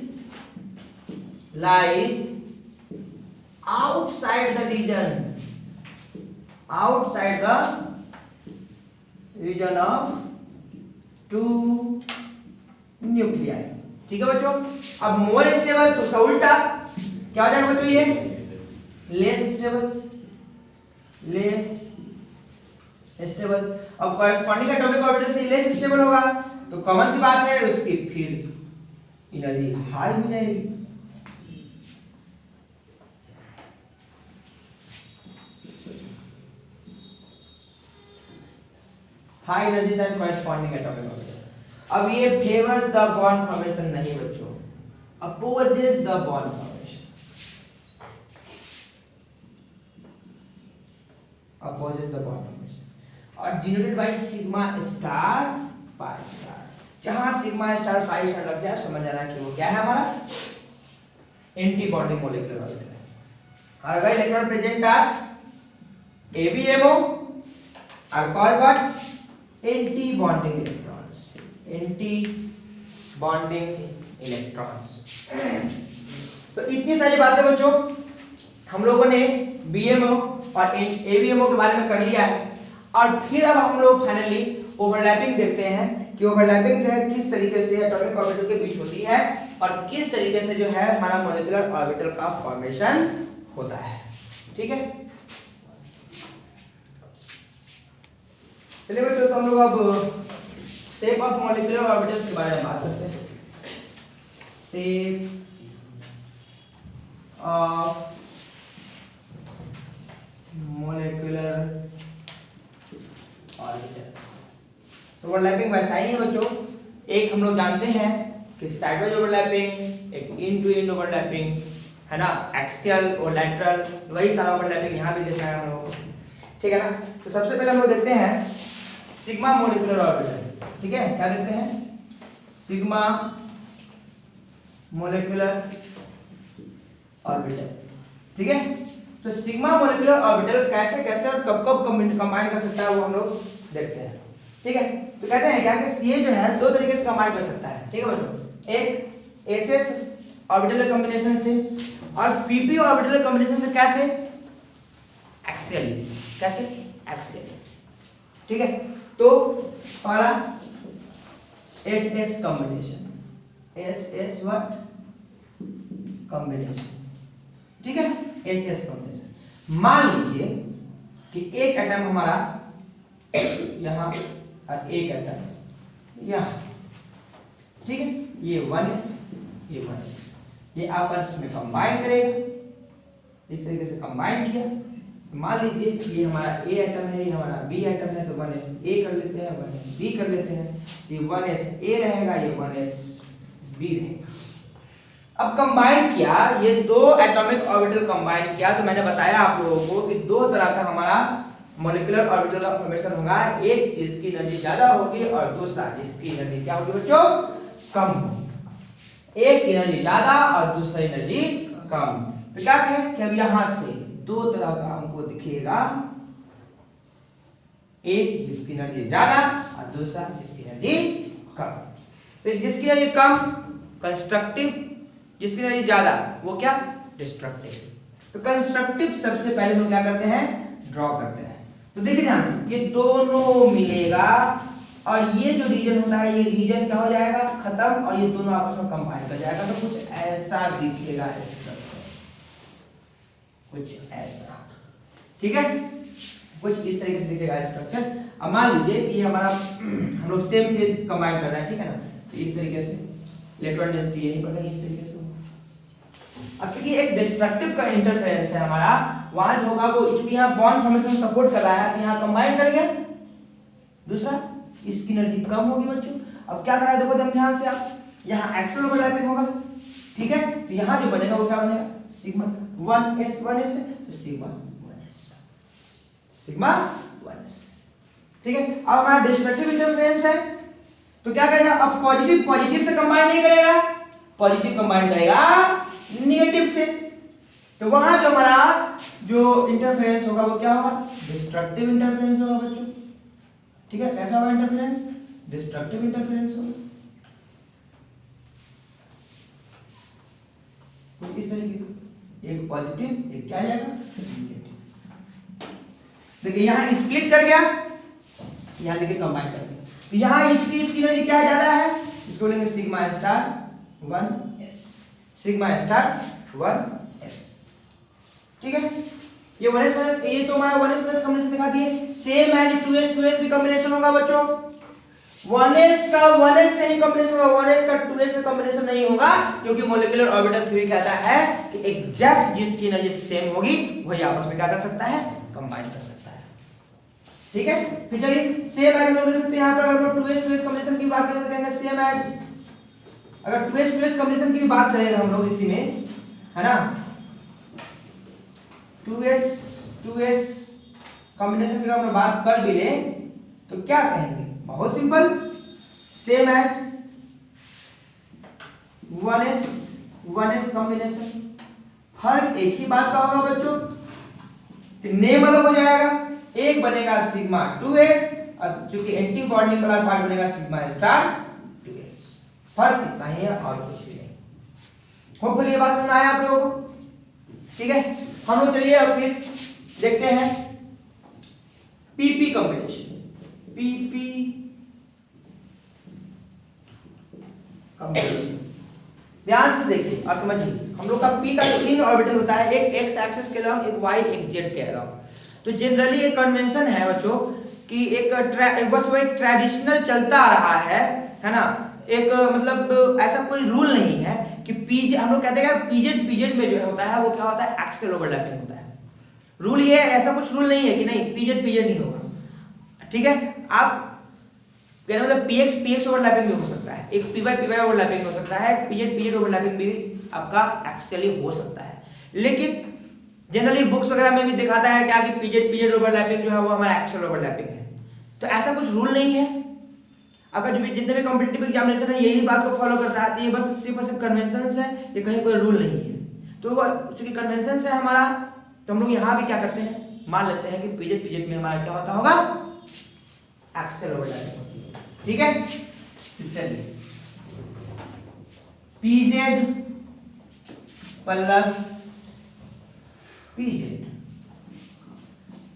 outside the region of two nuclei। ठीक है बच्चों, अब मोर स्टेबल तो उसका उल्टा क्या हो जाएगा बच्चों, ये लेस स्टेबल। अब कॉरेस्पॉन्डिंग एटॉमिक ऑर्बिटल से लेस स्टेबल होगा तो कॉमन सी बात है उसकी फिर एनर्जी हाई हो जाएगी। High energy than corresponding atomic orbital. अब ये फेवर्स द बॉन्ड फॉर्मेशन नहीं बच्चों, अपोजेस द बॉन्ड फॉर्मेशन, और denoted by sigma star pi star. जहां सिग्मा स्टार फाइव स्टार लग जाए समझ जाना कि वो क्या है हमारा एंटी बॉन्डिंग मॉलिक्यूलर ऑर्बिटल है। और अगर electron present are ABMO are called what? Anti-bonding electrons. Anti-bonding electrons. तो इतनी सारी बातें बच्चों हम लोगों ने BMO और ABMO के बारे में कर लिया है। और फिर अब हम लोग फाइनली ओवरलैपिंग देखते हैं कि ओवरलैपिंग जो है किस तरीके से एटॉमिक ऑर्बिटल के बीच होती है और किस तरीके से जो है हमारा मॉलिक्यूलर ऑर्बिटल का फॉर्मेशन होता है। ठीक है, चलिए बच्चों, तो हम लोग अब शेप ऑफ मॉलिक्यूलर ऑर्बिटल्स के बारे में बात करते हैं। Shape of molecular orbitals. तो ओवरलैपिंग वैसा ही है बच्चों, एक हम लोग जानते हैं कि साइडवाइज ओवरलैपिंग, एक इन टू इन ओवरलैपिंग, है ना, एक्सियल और लैटरल, वही सारा ओवरलैपिंग यहाँ भी देखना है हम लोगों को। ठीक है ना। तो सबसे पहले हम लोग देखते हैं सिग्मा मॉलिक्यूलर ऑर्बिटल। ठीक है, क्या देखते हैं? Sigma molecular orbital. ठीक है, तो सिग्मा मॉलिक्यूलर ऑर्बिटल कैसे कैसे और कब कब कंबाइन कर सकता है वो हम लोग देखते हैं। ठीक है, तो कहते हैं क्या कि ये जो है दो तरीके से कंबाइन कर सकता है। ठीक है बच्चों, एक एसएस ऑर्बिटल कॉम्बिनेशन से और पीपी ऑर्बिटल कॉम्बिनेशन से। कैसे? एक्सियली। कैसे? एक्सियली। ठीक है, तो पहला S S combination, S S what combination. ठीक है, एस एस कॉम्बिनेशन। मान लीजिए कि एक एटम हमारा यहां और एक एटम यहां। ठीक है, ये 1s, ये 1s, ये आपस में कंबाइन करेगा। इस तरीके से कंबाइन किया, मान लीजिए ये हमारा ए एटम है, ये हमारा बी एटम है, तो 1s ए कर लेते हैं, 1s बी कर लेते हैं। ये 1s ए रहेगा, ये 1s बी रहेगा। अब कंबाइन किया, ये दो एटॉमिक ऑर्बिटल कंबाइन किया, तो मैंने बताया आप लोगों को कि दो तरह का हमारा मॉलिक्यूलर ऑर्बिटल का फॉर्मेशन होगा। एक जिसकी एनर्जी ज्यादा होगी और दूसरा जिसकी एनर्जी क्या होगी बच्चों? कम होगी। एक की एनर्जी ज्यादा और दूसरा एनर्जी कम। तो क्या कहें कि अब यहां से दो तरह का हमको दिखेगा, एक जिसकी एनर्जी ज्यादा और दूसरा जिसकी एनर्जी कम। फिर जिसकी एनर्जी कम कंस्ट्रक्टिव, जिसकी एनर्जी ज्यादा वो क्या? डिस्ट्रक्टिव। तो कंस्ट्रक्टिव सबसे पहले हम क्या करते हैं? ड्रॉ करते हैं। तो देखिए ध्यान से, ये दोनों मिलेगा और ये जो रीजन होता है, ये रीजन क्या हो जाएगा? खत्म, और ये दोनों आपस में कंबाइन कर जाएगा। तो कुछ ऐसा दिखेगा स्ट्रक्चर, कुछ ऐसा। ठीक है, कुछ इस तरीके से दिखेगा स्ट्रक्चर। अब मान लीजिए कि हमारा हम लोग सेम चीज कंबाइन कर रहे हैं। ठीक है ना, तो इस तरीके से इलेक्ट्रॉन डेंसिटी यही पर कहीं इस तरीके से। अब क्योंकि एक डिस्ट्रक्टिव का इंटरफेरेंस है हमारा, वहां जो होगा वो, क्योंकि यहाँ बॉन्ड फॉर्मेशन सपोर्ट कर रहा है, तो यहाँ कंबाइन कर गया। दूसरा, इसकी एनर्जी कम होगी बच्चों। अब क्या कर रहा है देखो ध्यान से आप, यहाँ एक्सियल ओवरलैपिंग होगा। ठीक है, तो यहाँ जो बनेगा वो क्या बनेगा? सिग्मा 1s 1s, तो सिग्मा 1s, सिग्मा 1s। ठीक है, अब हमारा डिस्ट्रक्टिव इंटरफेरेंस है, तो क्या करेगा? अब पॉजिटिव पॉजिटिव से कंबाइन नहीं करेगा, पॉजिटिव कंबाइन करेगा नेगेटिव से। तो वहां जो हमारा जो इंटरफेरेंस होगा वो क्या होगा? डिस्ट्रक्टिव इंटरफेरेंस होगा बच्चों। ठीक है, कैसा होगा इंटरफेरेंस? डिस्ट्रक्टिव इंटरफेरेंस होगा। कुछ इस तरीके का, एक पॉजिटिव एक क्या जाएगा? नेगेटिव। देखिए यहाँ स्प्लिट कर गया, यहाँ देखिए कंबाइन कर गया। तो यहाँ इसकी एनर्जी क्या ज्यादा है? इसको लेंगे sigma star 1s, sigma star 1s। ठीक है, ये 1s 1s, ये तो हमारा 1s 1s कॉम्बिनेशन दिखा दिए। सेम एज 2s 2s भी कॉम्बिनेशन होगा बच्चों। 1s का 1s से ही कॉम्बिनेशन होगा, 1s का 2s से कॉम्बिनेशन नहीं होगा, क्योंकि मॉलिक्यूलर ऑर्बिटल थ्योरी कहता है कि एग्जैक्ट जिसकी एनर्जी सेम होगी वही आपस में क्या कर सकता है? कंबाइन कर सकता है। ठीक है, फिर चलिए सेम एज हम लोग ले सकते हैं। यहाँ पर अगर 2s 2s कॉम्बिनेशन की बात करें तो कहेंगे सेम एज। अगर 2s 2s कॉम्बिनेशन की भी बात करें हम लोग इसी में, है ना, 2s 2s कॉम्बिनेशन की अगर बात कर भी ले तो क्या कहेंगे? बहुत simple, same as 1s combination. फर्क एक ही बात का होगा बच्चों कि नेम अलग हो जाएगा, एक बनेगा सिग्मा 2s और चूंकि एंटी बॉन्डिंग वाला पार्ट बनेगा सिग्मा स्टार 2s। फर्क इतना ही है और कुछ भी नहीं। होपफुली ये बात समझ में आया आप लोगों को? ठीक है, हम लोग चलिए अब फिर देखते हैं पीपी कॉम्बिनेशन। पीपी कॉम्बिनेशन ध्यान से देखिए और समझिए। हम लोग का पी का जो इन ऑर्बिटल होता है, एक एक्स एक्सिस के अलॉन्ग, एक वाई एक जेड के अलॉन्ग। तो जनरली एक कन्वेंशन है बच्चों कि एक बस वो एक ट्रेडिशनल चलता आ रहा है ना। एक मतलब ऐसा कोई रूल नहीं है कि पीजे, हम लोग कहते हैं पीजेड में जो होता है वो क्या होता है, एक्सियल ओवरलैपिंग होता है। रूल ये है, ऐसा कुछ रूल नहीं है कि नहीं पीजेड नहीं होगा। ठीक है, आप कहने मतलब पीएक्स ओवरलैपिंग भी हो सकता है, एक पीवाई ओवरलैपिंग हो सकता है, पीजेड ओवरलैपिंग भी आपका एक्चुअली हो सकता है। लेकिन जनरली बुक्स वगैरह में भी दिखाता है क्या कि पीजेड ओवरलैपिंग जो है वो हमारा एक्चुअल ओवरलैपिंग है। तो ऐसा कुछ रूल नहीं है। अगर जो भी जितने भी कॉम्पिटिटिव एग्जामिनेशन है यही बात को फॉलो करता है, तो ये बस सिर्फ कन्वेंशन है, ये कहीं कोई रूल नहीं है। तो चूंकि कन्वेंशन है हमारा, तो हम लोग यहाँ भी क्या करते हैं, मान लेते हैं कि पीजेड में हमारा क्या होता होगा, एक्सियल ओवरलैपिंग होती है। ठीक है, तो चलिए पीजेड प्लस पीजेड,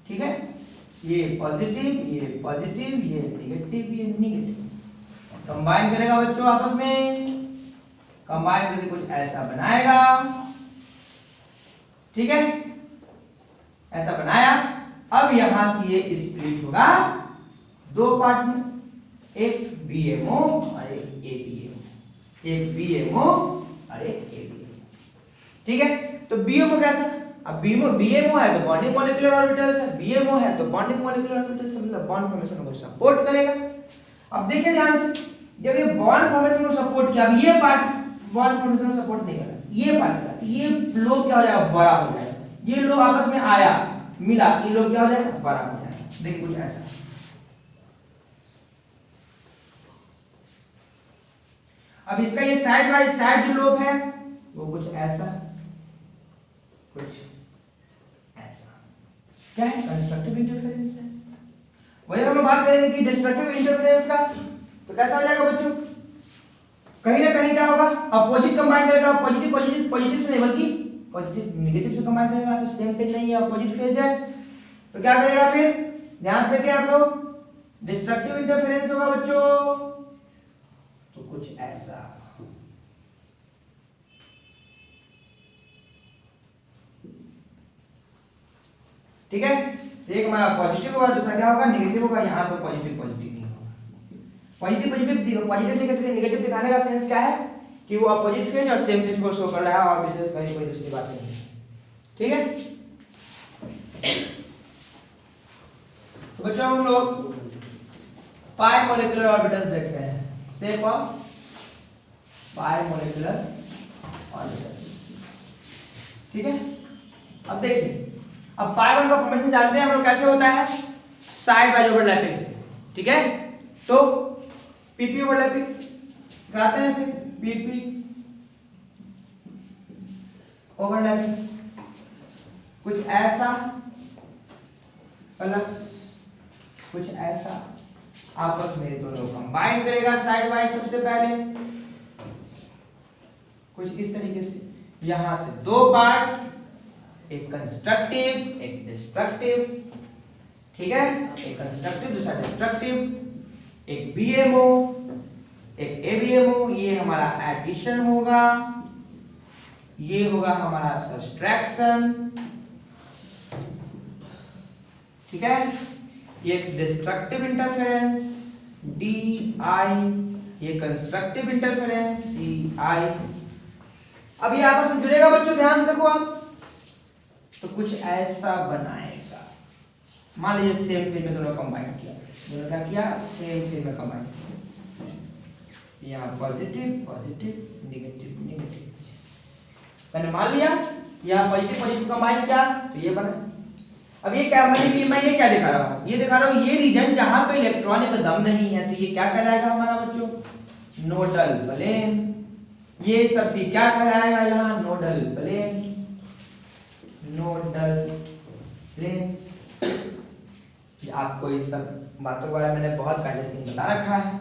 ठीक है, ये पॉजिटिव ये नेगेटिव ये नेगेटिव, कंबाइन करेगा बच्चों आपस में, कंबाइन करके कुछ ऐसा बनाएगा। ठीक है, ऐसा बनाया। अब यहां से ये स्प्लिट होगा दो पार्ट में, एक बीएमओ और एक एबीएमओ, एक बीएमओ और एक एबीएमओ। ठीक है, तो बीएमओ कैसा, अब बीएमओ है तो बॉन्डिंग मॉलिक्यूलर ऑर्बिटल्स है, बीएमओ है तो बॉन्डिंग मॉलिक्यूलर ऑर्बिटल्स मतलब बॉन्ड फॉर्मेशन को सपोर्ट करेगा। अब देखिए ध्यान से, जब ये बॉन्ड फॉर्मेशन को सपोर्ट किया, अब ये पार्ट बॉन्ड फॉर्मेशन को सपोर्ट नहीं कर रहा, ये पार्ट कर रहा, तो ये लोग क्या हो जाएगा, बड़ा हो जाएगा। ये लोग आपस में आया मिला, ये लोग क्या हो जाएगा, बड़ा हो जाएगा। देखिए कुछ ऐसा, अब इसका ये साइड बाय साइड जो लोब है वो कुछ ऐसा कुछ ऐसा, क्या है, कंस्ट्रक्टिव इंटरफेरेंस है। वही हम लोग बात करेंगे कि डिस्ट्रक्टिव इंटरफेरेंस का, तो कैसा हो जाएगा बच्चों, कहीं ना कहीं क्या होगा, अपोजिट कंबाइन करेगा, पॉजिटिव से नहीं बल्कि पॉजिटिव नेगेटिव से कंबाइन करेगा, तो सेम फेज नहीं है, अपोजिट फेज है। तो क्या करेगा फिर, ध्यान से देखिए आप लोग, डिस्ट्रक्टिव इंटरफेरेंस होगा बच्चों, तो कुछ ऐसा, ठीक है। एक हमारा पॉजिटिव होगा, दूसरा क्या होगा, नेगेटिव होगा। यहाँ पे पॉजिटिव नहीं होगा, पॉजिटिव नेगेटिव दिखाने का सेंस क्या है कि वो अपोजिट फेज और सेम फेज को शो कर रहा है, और विशेष कहीं कोई दूसरी बात नहीं है। ठीक है, तो बच्चों हम लोग पाई मॉलिक्यूलर ऑर्बिटल्स देखते हैं, shape of pi molecular orbitals. ठीक है, अब देखिए, अब पाई बॉन्ड का फॉर्मेशन जानते हैं हम लोग कैसे होता है, साइड वाइज ओवरलैपिंग से। ठीक है, तो पीपी ओवरलैपिंग कराते हैं, फिर पीपी ओवरलैपिंग कुछ ऐसा प्लस कुछ ऐसा, आपस में दोनों कंबाइन करेगा साइड वाइज। सबसे पहले कुछ इस तरीके से, यहां से दो पार्ट, एक कंस्ट्रक्टिव एक डिस्ट्रक्टिव। ठीक है, एक कंस्ट्रक्टिव दूसरा डिस्ट्रक्टिव, एक बीएमओ एक एबीएमओ, ये हमारा एडिशन होगा, ये होगा हमारा सब्सट्रैक्शन। ठीक है, ये डिस्ट्रक्टिव इंटरफेरेंस डी आई, ये कंस्ट्रक्टिव इंटरफेरेंस सी आई। अब ये आपस में जुड़ेगा बच्चों, ध्यान से देखो आप, तो कुछ ऐसा बनाएगा। मान लीजिए सेम फेज में दोनों कंबाइन किया, दोनों क्या किया, सेम फेज में कंबाइन किया, यहाँ पॉजिटिव नेगेटिव, मैंने मान लिया यहाँ पॉजिटिव कंबाइन किया तो ये बना। अब ये क्या, मैं ये क्या दिखा रहा हूँ, ये दिखा रहा हूँ ये रीजन जहां पे इलेक्ट्रॉन का दम नहीं है, तो ये क्या कहलाएगा हमारा बच्चों, नोडल प्लेन। ये सब भी क्या कहलाएगा यहाँ, नोडल प्लेन, नोडल प्लेन। आपको इस सब बातों के बारे में मैंने बहुत पहले से ही बता रखा है।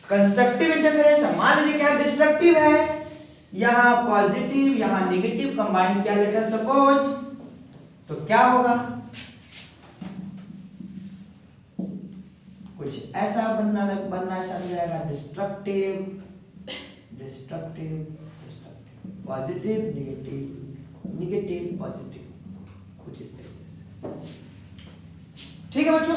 कंस्ट्रक्टिव इंटरफेरेंस, मान लीजिए क्या डिस्ट्रक्टिव है, यहाँ पॉजिटिव यहाँ नेगेटिव कंबाइन किया लेटर सपोज, तो क्या होगा, कुछ ऐसा बनना ऐसा हो जाएगा, destructive destructive positive negative negative positive, कुछ इस तरीके से। ठीक है बच्चों,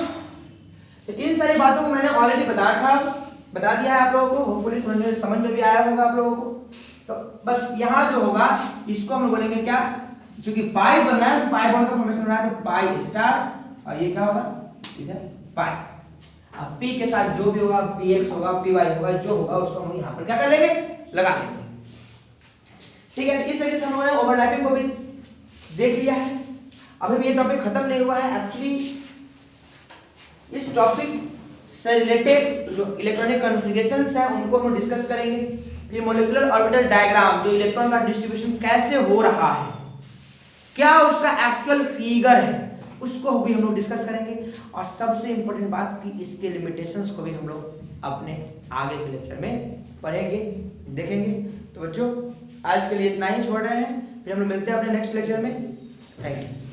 तो इन सारी बातों को मैंने ऑलरेडी बता दिया है आप लोगों को, होपफुली समझ में भी आया होगा आप लोगों को। तो बस यहाँ जो होगा इसको हम बोलेंगे क्या, क्योंकि पाई बन रहा है, पाई बॉन्ड का फॉर्मेशन हो रहा है, तो पाई स्टार, और ये क्या होगा इधर पाई। अब p के साथ जो भी होगा, px होगा py होगा, जो होगा उसको हम यहाँ पर क्या कर लेंगे, लगा लेंगे। ठीक है, इस तरीके से हम लोगों ने ओवरलैपिंग को भी देख लिया है। अभी भी ये टॉपिक खत्म नहीं हुआ है, एक्चुअली इस टॉपिक से रिलेटेड जो इलेक्ट्रॉनिक कॉन्फ़िगरेशंस है उनको हम डिस्कस करेंगे। फिर मॉलिक्यूलर ऑर्बिटल डायग्राम, जो इलेक्ट्रॉन का डिस्ट्रीब्यूशन कैसे हो रहा है, क्या उसका एक्चुअल फिगर है, उसको भी हम लोग डिस्कस करेंगे। और सबसे इंपॉर्टेंट बात कि इसके लिमिटेशंस को भी हम लोग अपने आगे के लेक्चर में पढ़ेंगे, देखेंगे। तो बच्चों आज के लिए इतना ही छोड़ रहे हैं, फिर हम लोग मिलते हैं अपने नेक्स्ट लेक्चर में। Thank you.